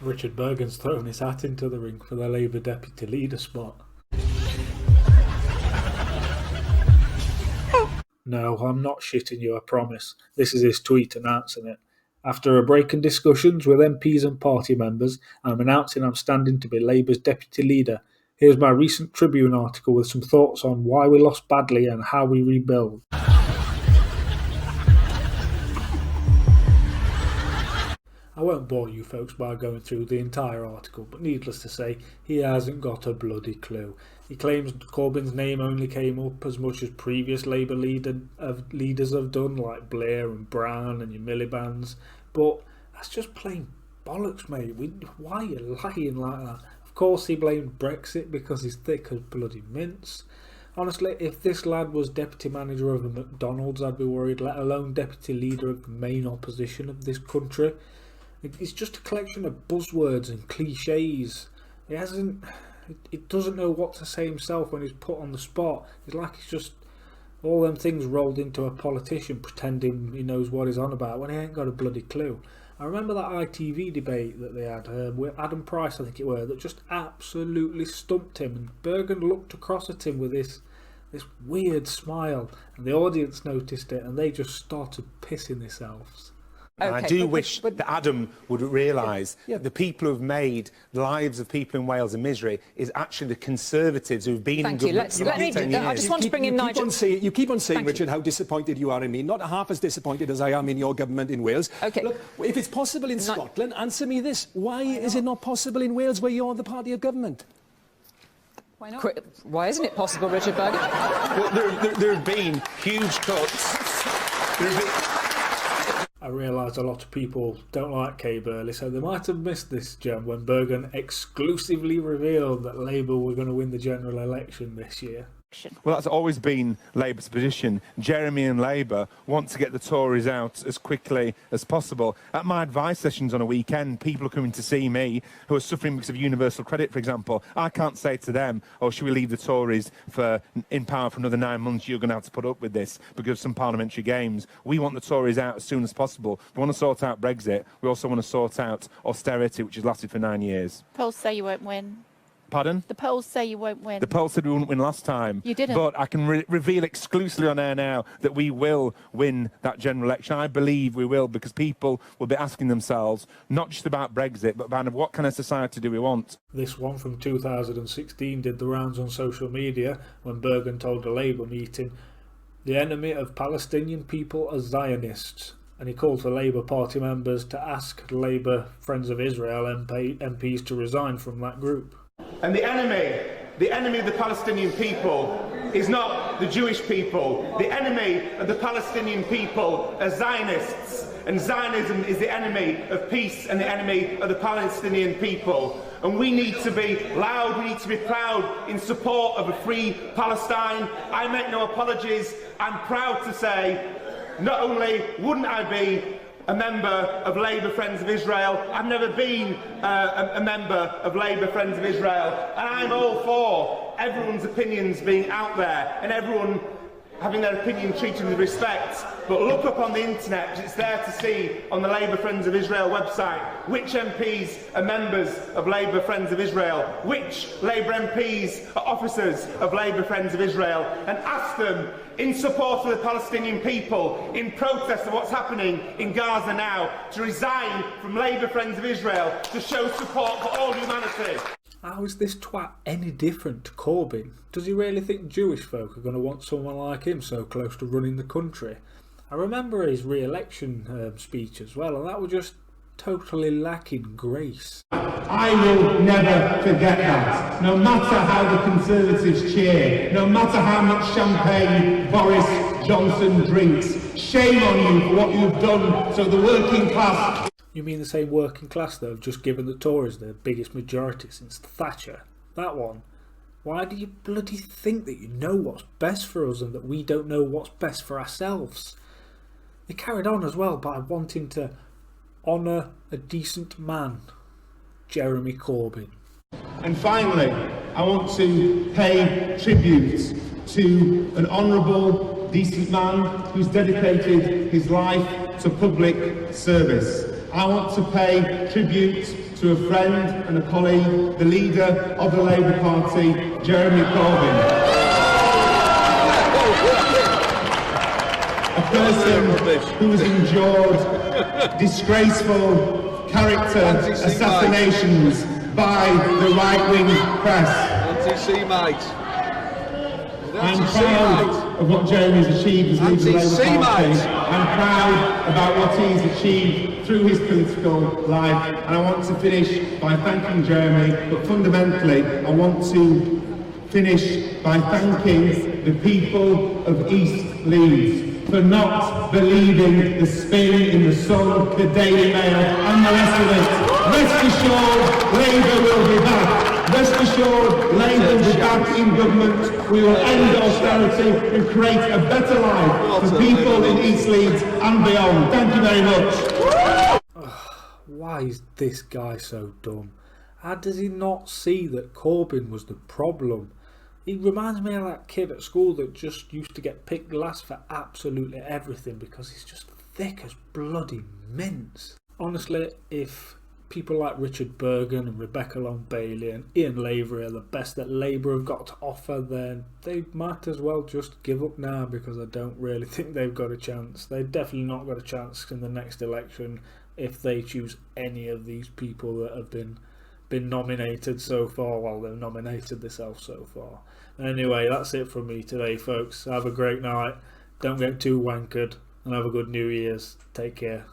Richard Burgon's thrown his hat into the ring for the Labour deputy leader spot. No, I'm not shitting you, I promise. This is his tweet announcing it. After a break in discussions with MPs and party members, I'm announcing I'm standing to be Labour's deputy leader. Here's my recent Tribune article with some thoughts on why we lost badly and how we rebuild. I won't bore you folks by going through the entire article, but needless to say, he hasn't got a bloody clue. He claims Corbyn's name only came up as much as previous Labour leaders have done, like Blair and Brown and your Miliband's, but that's just plain bollocks, mate. Why are you lying like that? Of course he blamed Brexit because he's thick as bloody mince. Honestly, if this lad was deputy manager of a McDonald's, I'd be worried, let alone deputy leader of the main opposition of this country. It's just a collection of buzzwords and cliches. It doesn't know what to say himself when he's put on the spot. It's like it's just all them things rolled into a politician pretending he knows what he's on about when he ain't got a bloody clue. I remember that ITV debate that they had with Adam Price, I think it were, that just absolutely stumped him, and Burgon looked across at him with this weird smile, and the audience noticed it and they just started pissing themselves. Okay, I do wish that Adam would realise the people who've made the lives of people in Wales a misery is actually the Conservatives who've been in government for 10 years. I just want to bring in Nigel. You keep on saying, Richard, how disappointed you are in me. Not half as disappointed as I am in your government in Wales. Okay. Look, if it's possible in Scotland, answer me this. Why is it not possible in Wales where you're the party of government? Why not? Why isn't it possible, Richard Burgon? Well, there have been huge cuts. I realise a lot of people don't like Kay Burley, so they might have missed this gem when Burgon exclusively revealed that Labour were going to win the general election this year. Well, that's always been Labour's position. Jeremy and Labour want to get the Tories out as quickly as possible. At my advice sessions on a weekend, people are coming to see me who are suffering because of universal credit, for example. I can't say to them, oh, should we leave the Tories in power for another 9 months? You're going to have to put up with this because of some parliamentary games. We want the Tories out as soon as possible. We want to sort out Brexit. We also want to sort out austerity, which has lasted for 9 years. Polls say you won't win. Pardon? The polls say you won't win. The polls said we wouldn't win last time. You didn't. But I can reveal exclusively on air now that we will win that general election. I believe we will, because people will be asking themselves, not just about Brexit, but about what kind of society do we want. This one from 2016 did the rounds on social media when Burgon told a Labour meeting, the enemy of Palestinian people are Zionists. And he called for Labour Party members to ask Labour Friends of Israel MPs to resign from that group. And the enemy of the Palestinian people is not the Jewish people. The enemy of the Palestinian people are Zionists. And Zionism is the enemy of peace and the enemy of the Palestinian people. And we need to be loud, we need to be proud in support of a free Palestine. I make no apologies. I'm proud to say, not only wouldn't I be a member of Labour Friends of Israel, I've never been a member of Labour Friends of Israel, and I'm all for everyone's opinions being out there and everyone having their opinion treated with respect. But look up on the internet, it's there to see on the Labour Friends of Israel website which MPs are members of Labour Friends of Israel, which Labour MPs are officers of Labour Friends of Israel, and ask them, in support of the Palestinian people, in protest of what's happening in Gaza now, to resign from Labour Friends of Israel to show support for all humanity. How is this twat any different to Corbyn? Does he really think Jewish folk are going to want someone like him so close to running the country? I remember his re-election speech as well, and that was just totally lacking grace. I will never forget that. No matter how the Conservatives cheer, no matter how much champagne Boris Johnson drinks, shame on you for what you've done so the working class... You mean the same working class that have just given the Tories their biggest majority since Thatcher? That one. Why do you bloody think that you know what's best for us and that we don't know what's best for ourselves? They carried on as well by wanting to honour a decent man, Jeremy Corbyn. And finally, I want to pay tribute to an honourable, decent man who's dedicated his life to public service. I want to pay tribute to a friend and a colleague, the leader of the Labour Party, Jeremy Corbyn. A person who has endured disgraceful character assassinations by the right-wing press. Anti-Semite. I'm proud of what Jeremy's achieved as leader of the Labour Party. I'm proud about what he's achieved through his political life, and I want to finish by thanking Jeremy, but fundamentally I want to finish by thanking the people of East Leeds for not believing the spin in the Sun, the Daily Mail and the rest of it. Rest assured, Labour will be back. Rest assured, Labour will be back in government. We will end austerity and create a better life for people in East Leeds and beyond. Thank you very much. Why is this guy so dumb? How does he not see that Corbyn was the problem? He reminds me of that kid at school that just used to get picked last for absolutely everything because he's just thick as bloody mince. Honestly, if people like Richard Burgon and Rebecca Long Bailey and Ian Lavery are the best that Labour have got to offer, then they might as well just give up now, because I don't really think they've got a chance. They've definitely not got a chance in the next election if they choose any of these people that have been nominated so far. Well, they've nominated themselves so far. Anyway, that's it from me today, folks. Have a great night. Don't get too wankered, and have a good New Year's. Take care.